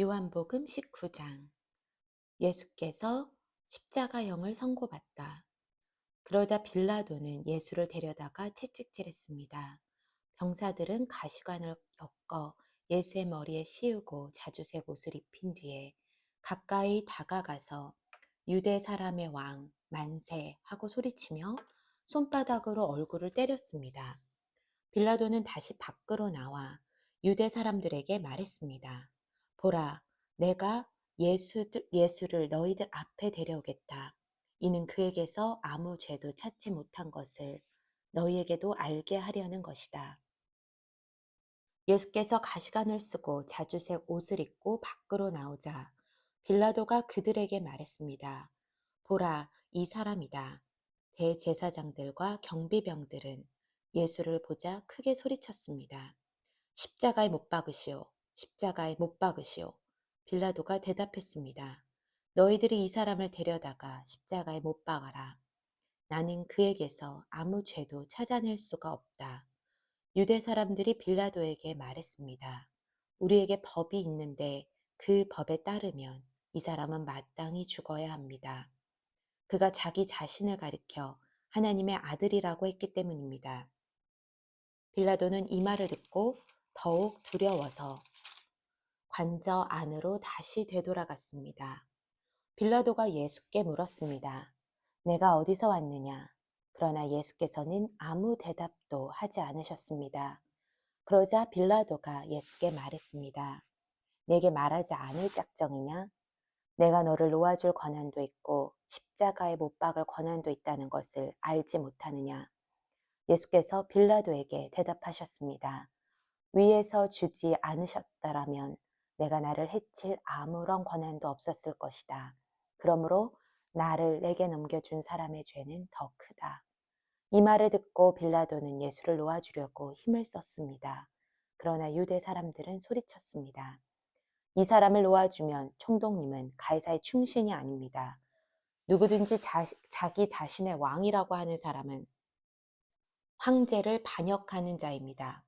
요한복음 19장. 예수께서 십자가형을 선고받다. 그러자 빌라도는 예수를 데려다가 채찍질했습니다. 병사들은 가시관을 엮어 예수의 머리에 씌우고 자주색 옷을 입힌 뒤에 가까이 다가가서 유대 사람의 왕 만세 하고 소리치며 손바닥으로 얼굴을 때렸습니다. 빌라도는 다시 밖으로 나와 유대 사람들에게 말했습니다. 보라, 내가 예수를 너희들 앞에 데려오겠다. 이는 그에게서 아무 죄도 찾지 못한 것을 너희에게도 알게 하려는 것이다. 예수께서 가시관을 쓰고 자주색 옷을 입고 밖으로 나오자 빌라도가 그들에게 말했습니다. 보라, 이 사람이다. 대제사장들과 경비병들은 예수를 보자 크게 소리쳤습니다. 십자가에 못 박으시오. 십자가에 못 박으시오. 빌라도가 대답했습니다. 너희들이 이 사람을 데려다가 십자가에 못 박아라. 나는 그에게서 아무 죄도 찾아낼 수가 없다. 유대 사람들이 빌라도에게 말했습니다. 우리에게 법이 있는데 그 법에 따르면 이 사람은 마땅히 죽어야 합니다. 그가 자기 자신을 가리켜 하나님의 아들이라고 했기 때문입니다. 빌라도는 이 말을 듣고 더욱 두려워서 관저 안으로 다시 되돌아갔습니다. 빌라도가 예수께 물었습니다. 내가 어디서 왔느냐? 그러나 예수께서는 아무 대답도 하지 않으셨습니다. 그러자 빌라도가 예수께 말했습니다. 내게 말하지 않을 작정이냐? 내가 너를 놓아줄 권한도 있고 십자가에 못 박을 권한도 있다는 것을 알지 못하느냐? 예수께서 빌라도에게 대답하셨습니다. 위에서 주지 않으셨더라면 내가 나를 해칠 아무런 권한도 없었을 것이다. 그러므로 나를 내게 넘겨준 사람의 죄는 더 크다. 이 말을 듣고 빌라도는 예수를 놓아주려고 힘을 썼습니다. 그러나 유대 사람들은 소리쳤습니다. 이 사람을 놓아주면 총독님은 가이사의 충신이 아닙니다. 누구든지 자기 자신의 왕이라고 하는 사람은 황제를 반역하는 자입니다.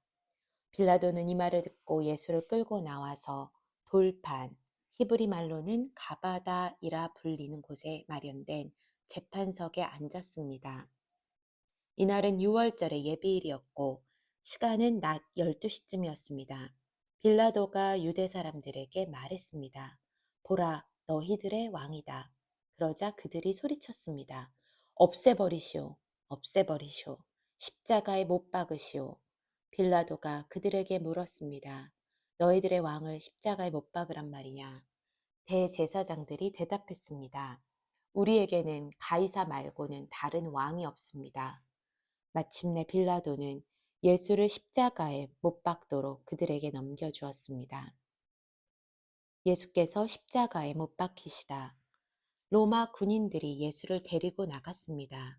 빌라도는 이 말을 듣고 예수를 끌고 나와서 돌판, 히브리 말로는 가바다이라 불리는 곳에 마련된 재판석에 앉았습니다. 이날은 6월절의 예비일이었고 시간은 낮 12시쯤이었습니다. 빌라도가 유대 사람들에게 말했습니다. 보라, 너희들의 왕이다. 그러자 그들이 소리쳤습니다. 없애버리시오. 없애버리시오. 십자가에 못 박으시오. 빌라도가 그들에게 물었습니다. 너희들의 왕을 십자가에 못 박으란 말이냐? 대제사장들이 대답했습니다. 우리에게는 가이사 말고는 다른 왕이 없습니다. 마침내 빌라도는 예수를 십자가에 못 박도록 그들에게 넘겨주었습니다. 예수께서 십자가에 못 박히시다. 로마 군인들이 예수를 데리고 나갔습니다.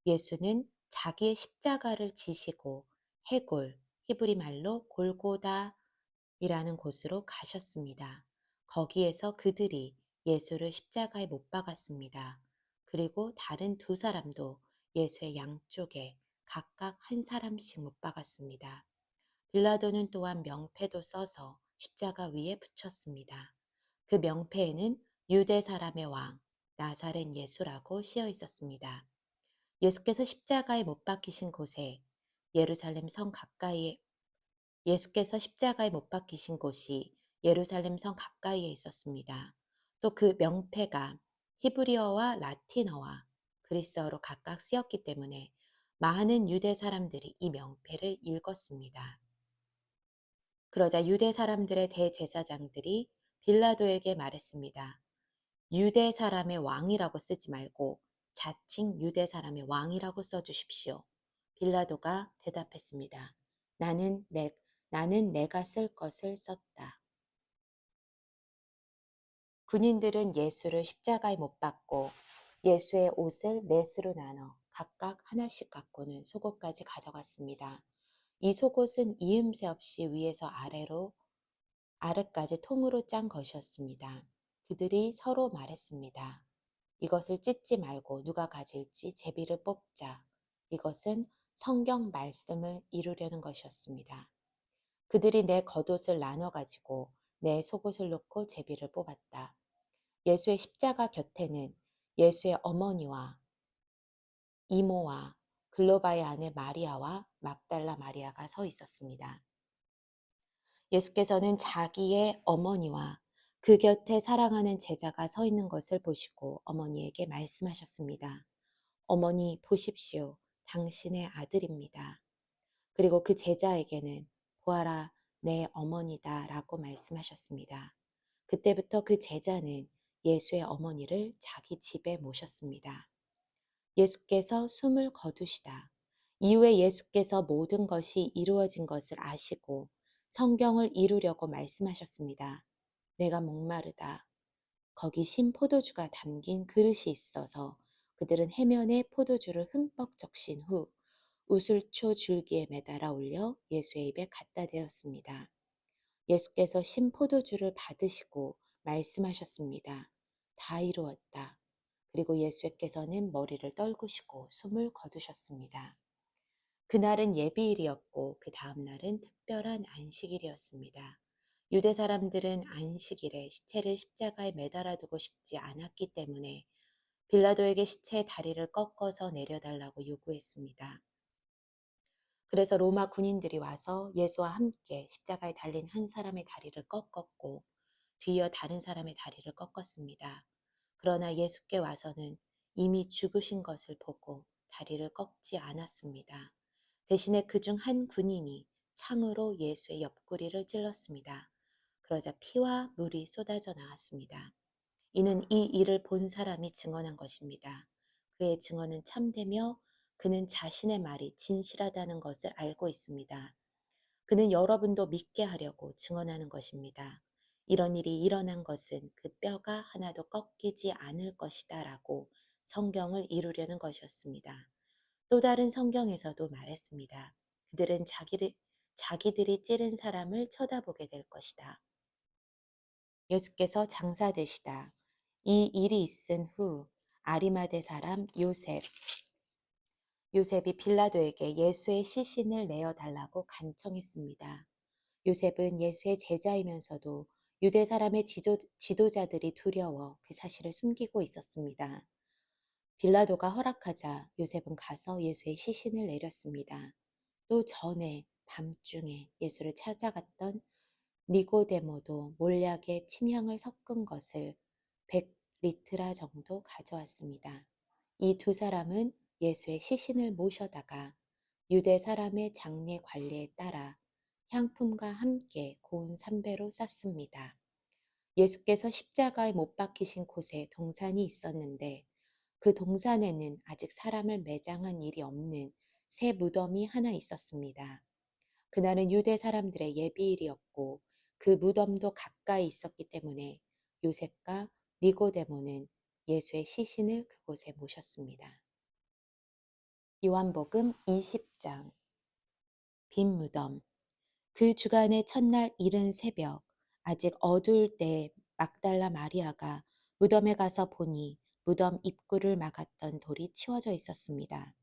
예수는 자기의 십자가를 지시고 해골, 히브리 말로 골고다이라는 곳으로 가셨습니다. 거기에서 그들이 예수를 십자가에 못 박았습니다. 그리고 다른 두 사람도 예수의 양쪽에 각각 한 사람씩 못 박았습니다. 빌라도는 또한 명패도 써서 십자가 위에 붙였습니다. 그 명패에는 유대 사람의 왕, 나사렛 예수라고 씌어 있었습니다. 예수께서 십자가에 못 박히신 곳에 예루살렘 성 가까이에 예수께서 십자가에 못 박히신 곳이 예루살렘 성 가까이에 있었습니다. 또 그 명패가 히브리어와 라틴어와 그리스어로 각각 쓰였기 때문에 많은 유대 사람들이 이 명패를 읽었습니다. 그러자 유대 사람들의 대제사장들이 빌라도에게 말했습니다. 유대 사람의 왕이라고 쓰지 말고 자칭 유대 사람의 왕이라고 써주십시오. 빌라도가 대답했습니다. 나는 내가 쓸 것을 썼다. 군인들은 예수를 십자가에 못 박고 예수의 옷을 넷으로 나눠 각각 하나씩 갖고는 속옷까지 가져갔습니다. 이 속옷은 이음새 없이 위에서 아래까지 통으로 짠 것이었습니다. 그들이 서로 말했습니다. 이것을 찢지 말고 누가 가질지 제비를 뽑자. 이것은 성경 말씀을 이루려는 것이었습니다. 그들이 내 겉옷을 나눠 가지고 내 속옷을 놓고 제비를 뽑았다. 예수의 십자가 곁에는 예수의 어머니와 이모와 글로바의 아내 마리아와 막달라 마리아가 서 있었습니다. 예수께서는 자기의 어머니와 그 곁에 사랑하는 제자가 서 있는 것을 보시고 어머니에게 말씀하셨습니다. 어머니 보십시오. 당신의 아들입니다. 그리고 그 제자에게는 보아라 내 어머니다 라고 말씀하셨습니다. 그때부터 그 제자는 예수의 어머니를 자기 집에 모셨습니다. 예수께서 숨을 거두시다. 이후에 예수께서 모든 것이 이루어진 것을 아시고 성경을 이루려고 말씀하셨습니다. 내가 목마르다. 거기 신 포도주가 담긴 그릇이 있어서 그들은 해면에 포도주를 흠뻑 적신 후 우슬초 줄기에 매달아 올려 예수의 입에 갖다 대었습니다. 예수께서 신 포도주를 받으시고 말씀하셨습니다. 다 이루었다. 그리고 예수께서는 머리를 떨구시고 숨을 거두셨습니다. 그날은 예비일이었고 그 다음 날은 특별한 안식일이었습니다. 유대 사람들은 안식일에 시체를 십자가에 매달아 두고 싶지 않았기 때문에 빌라도에게 시체의 다리를 꺾어서 내려달라고 요구했습니다. 그래서 로마 군인들이 와서 예수와 함께 십자가에 달린 한 사람의 다리를 꺾었고 뒤이어 다른 사람의 다리를 꺾었습니다. 그러나 예수께 와서는 이미 죽으신 것을 보고 다리를 꺾지 않았습니다. 대신에 그중 한 군인이 창으로 예수의 옆구리를 찔렀습니다. 그러자 피와 물이 쏟아져 나왔습니다. 이는 이 일을 본 사람이 증언한 것입니다. 그의 증언은 참되며 그는 자신의 말이 진실하다는 것을 알고 있습니다. 그는 여러분도 믿게 하려고 증언하는 것입니다. 이런 일이 일어난 것은 그 뼈가 하나도 꺾이지 않을 것이다 라고 성경을 이루려는 것이었습니다. 또 다른 성경에서도 말했습니다. 그들은 자기들이 찌른 사람을 쳐다보게 될 것이다. 예수께서 장사되시다. 이 일이 있은 후 아리마대 사람 요셉이 빌라도에게 예수의 시신을 내어달라고 간청했습니다. 요셉은 예수의 제자이면서도 유대 사람의 지도자들이 두려워 그 사실을 숨기고 있었습니다. 빌라도가 허락하자 요셉은 가서 예수의 시신을 내렸습니다. 또 전에 밤중에 예수를 찾아갔던 니고데모도 몰약에 침향을 섞은 것을 100리트라 정도 가져왔습니다. 이 두 사람은 예수의 시신을 모셔다가 유대 사람의 장례 관례에 따라 향품과 함께 고운 삼배로 쌌습니다. 예수께서 십자가에 못 박히신 곳에 동산이 있었는데 그 동산에는 아직 사람을 매장한 일이 없는 새 무덤이 하나 있었습니다. 그날은 유대 사람들의 예비일이었고 그 무덤도 가까이 있었기 때문에 요셉과 니고데모는 예수의 시신을 그곳에 모셨습니다. 요한복음 20장 빈 무덤 그 주간의 첫날 이른 새벽 아직 어두울 때 막달라 마리아가 무덤에 가서 보니 무덤 입구를 막았던 돌이 치워져 있었습니다.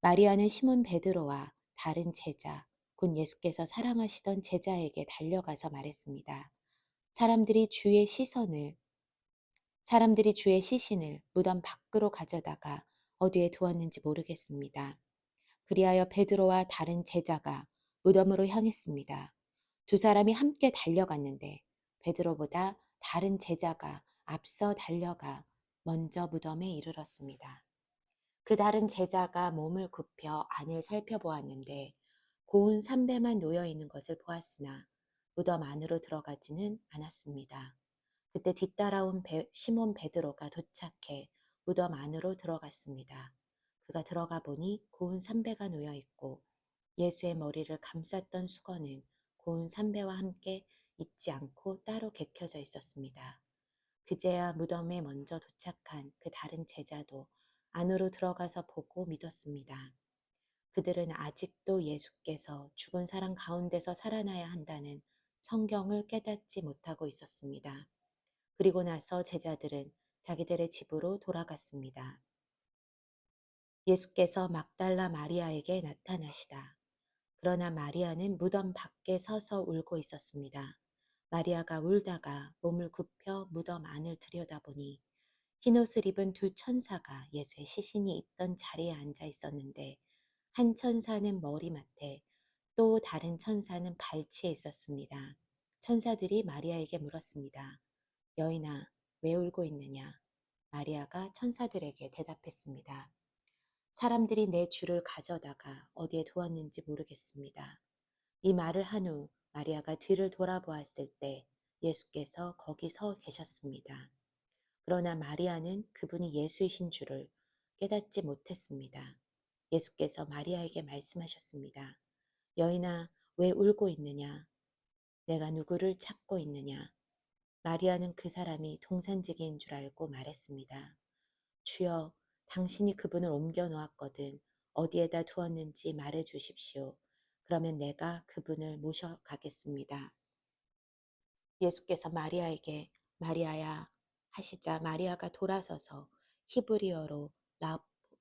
마리아는 시몬 베드로와 다른 제자, 곧 예수께서 사랑하시던 제자에게 달려가서 말했습니다. 사람들이 주의 시신을 무덤 밖으로 가져다가 어디에 두었는지 모르겠습니다. 그리하여 베드로와 다른 제자가 무덤으로 향했습니다. 두 사람이 함께 달려갔는데 베드로보다 다른 제자가 앞서 달려가 먼저 무덤에 이르렀습니다. 그 다른 제자가 몸을 굽혀 안을 살펴보았는데 고운 삼배만 놓여 있는 것을 보았으나 무덤 안으로 들어가지는 않았습니다. 그때 뒤따라온 시몬 베드로가 도착해 무덤 안으로 들어갔습니다. 그가 들어가 보니 고운 삼배가 놓여 있고 예수의 머리를 감쌌던 수건은 고운 삼배와 함께 잊지 않고 따로 개켜져 있었습니다. 그제야 무덤에 먼저 도착한 그 다른 제자도 안으로 들어가서 보고 믿었습니다. 그들은 아직도 예수께서 죽은 사람 가운데서 살아나야 한다는 성경을 깨닫지 못하고 있었습니다. 그리고 나서 제자들은 자기들의 집으로 돌아갔습니다. 예수께서 막달라 마리아에게 나타나시다. 그러나 마리아는 무덤 밖에 서서 울고 있었습니다. 마리아가 울다가 몸을 굽혀 무덤 안을 들여다보니 흰옷을 입은 두 천사가 예수의 시신이 있던 자리에 앉아 있었는데 한 천사는 머리맡에 또 다른 천사는 발치에 있었습니다. 천사들이 마리아에게 물었습니다. 여인아, 왜 울고 있느냐? 마리아가 천사들에게 대답했습니다. 사람들이 내 주를 가져다가 어디에 두었는지 모르겠습니다. 이 말을 한 후 마리아가 뒤를 돌아보았을 때 예수께서 거기 서 계셨습니다. 그러나 마리아는 그분이 예수이신 줄을 깨닫지 못했습니다. 예수께서 마리아에게 말씀하셨습니다. 여인아, 왜 울고 있느냐? 내가 누구를 찾고 있느냐? 마리아는 그 사람이 동산지기인 줄 알고 말했습니다. 주여, 당신이 그분을 옮겨 놓았거든 어디에다 두었는지 말해 주십시오. 그러면 내가 그분을 모셔가겠습니다. 예수께서 마리아에게 마리아야 하시자 마리아가 돌아서서 히브리어로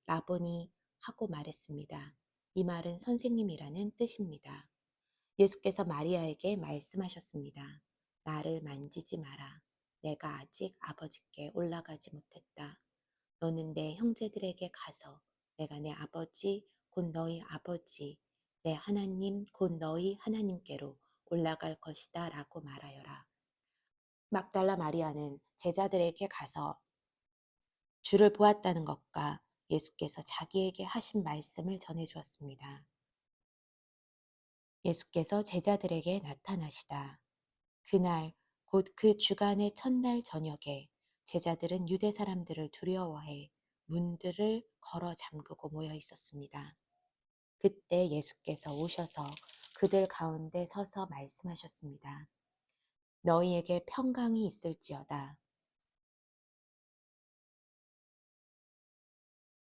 라보니 하고 말했습니다. 이 말은 선생님이라는 뜻입니다. 예수께서 마리아에게 말씀하셨습니다. 나를 만지지 마라. 내가 아직 아버지께 올라가지 못했다. 너는 내 형제들에게 가서 내가 내 아버지 곧 너희 아버지 내 하나님 곧 너희 하나님께로 올라갈 것이다 라고 말하여라. 막달라 마리아는 제자들에게 가서 주를 보았다는 것과 예수께서 자기에게 하신 말씀을 전해 주었습니다. 예수께서 제자들에게 나타나시다. 그날 곧 그 주간의 첫날 저녁에 제자들은 유대 사람들을 두려워해 문들을 걸어 잠그고 모여 있었습니다. 그때 예수께서 오셔서 그들 가운데 서서 말씀하셨습니다. 너희에게 평강이 있을지어다.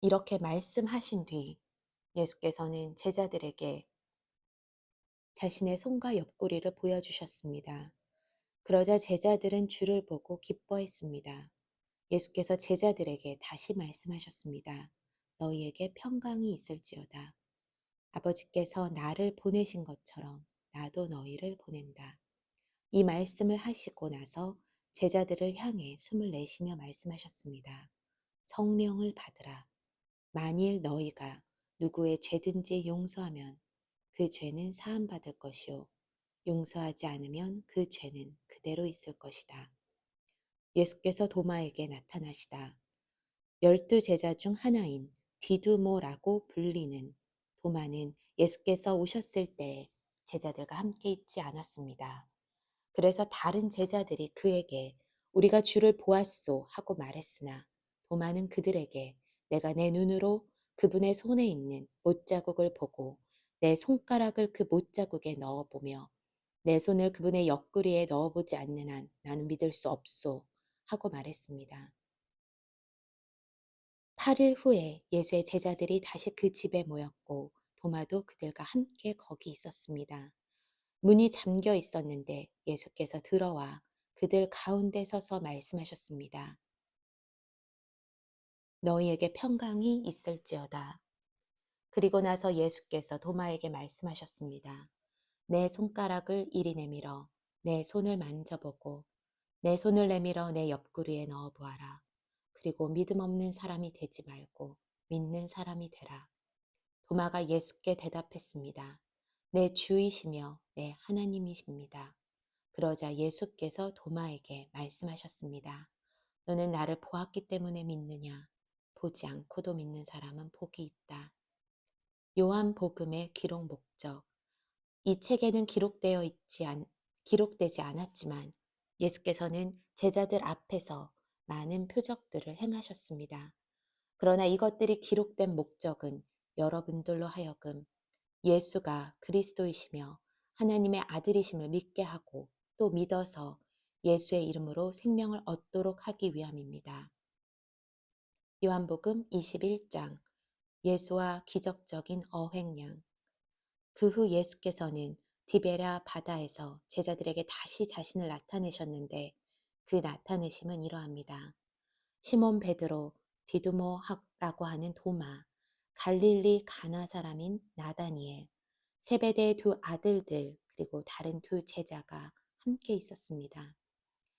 이렇게 말씀하신 뒤 예수께서는 제자들에게 자신의 손과 옆구리를 보여주셨습니다. 그러자 제자들은 주를 보고 기뻐했습니다. 예수께서 제자들에게 다시 말씀하셨습니다. 너희에게 평강이 있을지어다. 아버지께서 나를 보내신 것처럼 나도 너희를 보낸다. 이 말씀을 하시고 나서 제자들을 향해 숨을 내쉬며 말씀하셨습니다. 성령을 받으라. 만일 너희가 누구의 죄든지 용서하면 그 죄는 사함받을 것이요. 용서하지 않으면 그 죄는 그대로 있을 것이다. 예수께서 도마에게 나타나시다. 12 제자 중 하나인 디두모라고 불리는 도마는 예수께서 오셨을 때 제자들과 함께 있지 않았습니다. 그래서 다른 제자들이 그에게 우리가 주를 보았소 하고 말했으나 도마는 그들에게 내가 내 눈으로 그분의 손에 있는 못자국을 보고 내 손가락을 그 못자국에 넣어보며 내 손을 그분의 옆구리에 넣어보지 않는 한 나는 믿을 수 없소 하고 말했습니다. 8일 후에 예수의 제자들이 다시 그 집에 모였고 도마도 그들과 함께 거기 있었습니다. 문이 잠겨 있었는데 예수께서 들어와 그들 가운데 서서 말씀하셨습니다. 너희에게 평강이 있을지어다. 그리고 나서 예수께서 도마에게 말씀하셨습니다. 내 손가락을 이리 내밀어 내 손을 만져보고 내 손을 내밀어 내 옆구리에 넣어 보아라. 그리고 믿음 없는 사람이 되지 말고 믿는 사람이 되라. 도마가 예수께 대답했습니다. 내 주이시며 내 하나님이십니다. 그러자 예수께서 도마에게 말씀하셨습니다. 너는 나를 보았기 때문에 믿느냐? 보지 않고도 믿는 사람은 복이 있다. 요한복음의 기록 목적. 이 책에는 기록되지 않았지만 예수께서는 제자들 앞에서 많은 표적들을 행하셨습니다. 그러나 이것들이 기록된 목적은 여러분들로 하여금 예수가 그리스도이시며 하나님의 아들이심을 믿게 하고 또 믿어서 예수의 이름으로 생명을 얻도록 하기 위함입니다. 요한복음 21장 예수와 기적적인 어획량. 그 후 예수께서는 디베랴 바다에서 제자들에게 다시 자신을 나타내셨는데 그 나타내심은 이러합니다. 시몬 베드로, 디두모라고 하는 도마, 갈릴리 가나 사람인 나다니엘, 세베대의 두 아들들 그리고 다른 두 제자가 함께 있었습니다.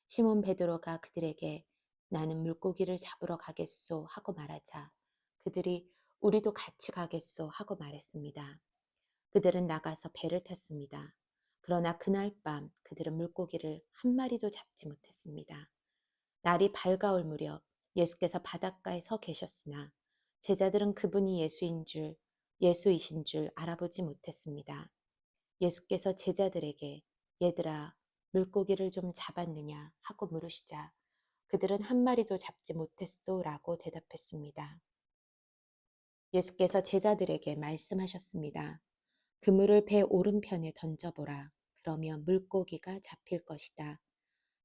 시몬 베드로가 그들에게 나는 물고기를 잡으러 가겠소 하고 말하자 그들이 우리도 같이 가겠소 하고 말했습니다. 그들은 나가서 배를 탔습니다. 그러나 그날 밤 그들은 물고기를 한 마리도 잡지 못했습니다. 날이 밝아올 무렵 예수께서 바닷가에 서 계셨으나 제자들은 그분이 예수이신 줄 알아보지 못했습니다. 예수께서 제자들에게 얘들아 물고기를 좀 잡았느냐 하고 물으시자 그들은 한 마리도 잡지 못했소라고 대답했습니다. 예수께서 제자들에게 말씀하셨습니다. 그물을 배 오른편에 던져보라. 그러면 물고기가 잡힐 것이다.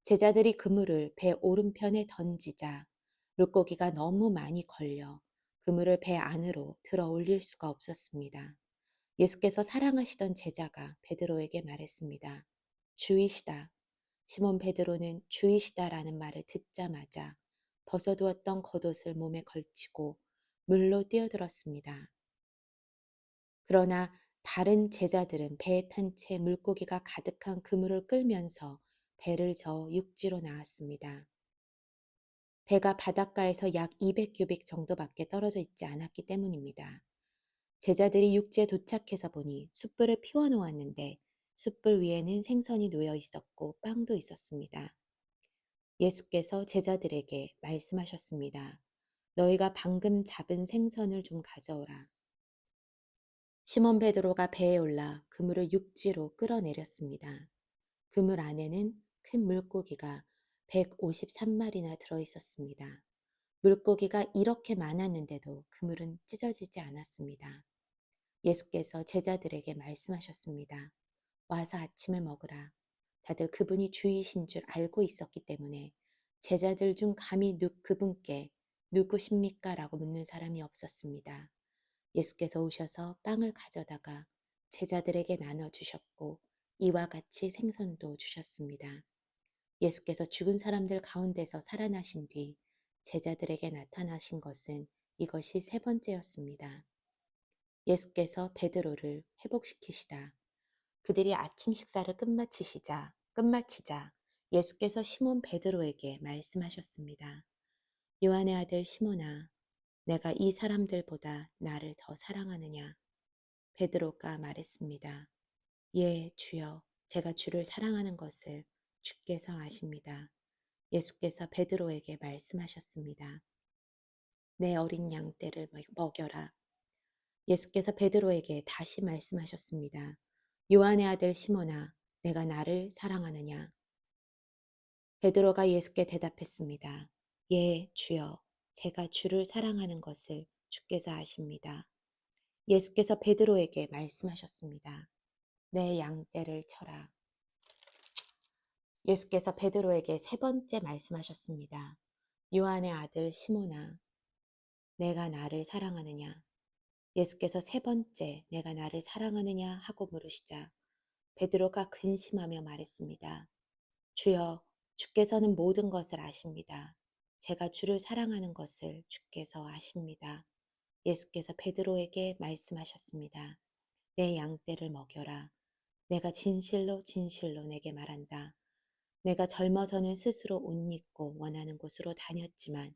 제자들이 그물을 배 오른편에 던지자 물고기가 너무 많이 걸려 그물을 배 안으로 들어 올릴 수가 없었습니다. 예수께서 사랑하시던 제자가 베드로에게 말했습니다. 주이시다. 시몬 베드로는 주이시다라는 말을 듣자마자 벗어두었던 겉옷을 몸에 걸치고 물로 뛰어들었습니다. 그러나 다른 제자들은 배에 탄 채 물고기가 가득한 그물을 끌면서 배를 저어 육지로 나왔습니다. 배가 바닷가에서 약 200규빅 정도밖에 떨어져 있지 않았기 때문입니다. 제자들이 육지에 도착해서 보니 숯불을 피워 놓았는데 숯불 위에는 생선이 놓여 있었고 빵도 있었습니다. 예수께서 제자들에게 말씀하셨습니다. 너희가 방금 잡은 생선을 좀 가져오라. 시몬 베드로가 배에 올라 그물을 육지로 끌어내렸습니다. 그물 안에는 큰 물고기가 153마리나 들어 있었습니다. 물고기가 이렇게 많았는데도 그물은 찢어지지 않았습니다. 예수께서 제자들에게 말씀하셨습니다. 와서 아침을 먹으라. 다들 그분이 주이신 줄 알고 있었기 때문에 제자들 중 감히 그분께 누구십니까? 라고 묻는 사람이 없었습니다. 예수께서 오셔서 빵을 가져다가 제자들에게 나눠주셨고 이와 같이 생선도 주셨습니다. 예수께서 죽은 사람들 가운데서 살아나신 뒤 제자들에게 나타나신 것은 이것이 세 번째였습니다. 예수께서 베드로를 회복시키시다. 그들이 아침 식사를 끝마치자 예수께서 시몬 베드로에게 말씀하셨습니다. 요한의 아들 시몬아, 내가 이 사람들보다 나를 더 사랑하느냐? 베드로가 말했습니다. 예, 주여, 제가 주를 사랑하는 것을 주께서 아십니다. 예수께서 베드로에게 말씀하셨습니다. 내 어린 양떼를 먹여라. 예수께서 베드로에게 다시 말씀하셨습니다. 요한의 아들 시몬아, 내가 나를 사랑하느냐? 베드로가 예수께 대답했습니다. 예, 주여, 제가 주를 사랑하는 것을 주께서 아십니다. 예수께서 베드로에게 말씀하셨습니다. 내 양떼를 쳐라. 예수께서 베드로에게 세 번째 말씀하셨습니다. 요한의 아들 시몬아, 내가 나를 사랑하느냐? 예수께서 세 번째 내가 나를 사랑하느냐 하고 물으시자 베드로가 근심하며 말했습니다. 주여, 주께서는 모든 것을 아십니다. 제가 주를 사랑하는 것을 주께서 아십니다. 예수께서 베드로에게 말씀하셨습니다. 내 양떼를 먹여라. 내가 진실로 진실로 내게 말한다. 내가 젊어서는 스스로 옷 입고 원하는 곳으로 다녔지만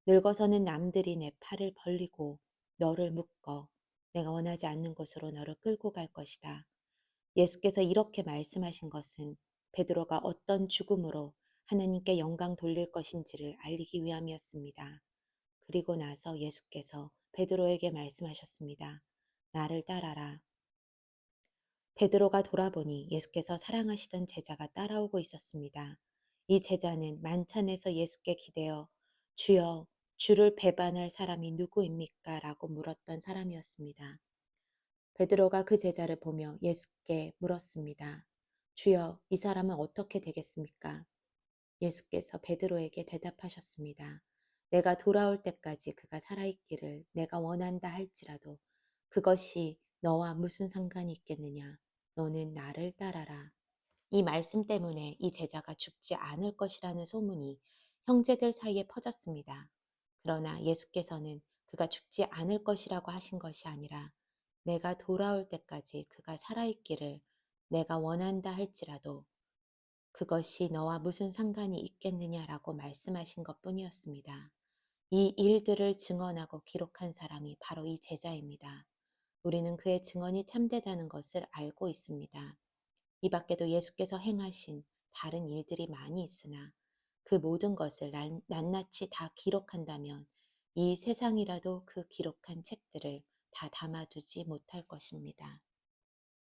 늙어서는 남들이 내 팔을 벌리고 너를 묶어 내가 원하지 않는 곳으로 너를 끌고 갈 것이다. 예수께서 이렇게 말씀하신 것은 베드로가 어떤 죽음으로 하나님께 영광 돌릴 것인지를 알리기 위함이었습니다. 그리고 나서 예수께서 베드로에게 말씀하셨습니다. 나를 따라라. 베드로가 돌아보니 예수께서 사랑하시던 제자가 따라오고 있었습니다. 이 제자는 만찬에서 예수께 기대어 주여, 주를 배반할 사람이 누구입니까? 라고 물었던 사람이었습니다. 베드로가 그 제자를 보며 예수께 물었습니다. 주여, 이 사람은 어떻게 되겠습니까? 예수께서 베드로에게 대답하셨습니다. 내가 돌아올 때까지 그가 살아있기를 내가 원한다 할지라도 그것이 너와 무슨 상관이 있겠느냐? 너는 나를 따라라. 이 말씀 때문에 이 제자가 죽지 않을 것이라는 소문이 형제들 사이에 퍼졌습니다. 그러나 예수께서는 그가 죽지 않을 것이라고 하신 것이 아니라 내가 돌아올 때까지 그가 살아있기를 내가 원한다 할지라도 그것이 너와 무슨 상관이 있겠느냐라고 말씀하신 것 뿐이었습니다. 이 일들을 증언하고 기록한 사람이 바로 이 제자입니다. 우리는 그의 증언이 참되다는 것을 알고 있습니다. 이 밖에도 예수께서 행하신 다른 일들이 많이 있으나 그 모든 것을 낱낱이 다 기록한다면 이 세상이라도 그 기록한 책들을 다 담아두지 못할 것입니다.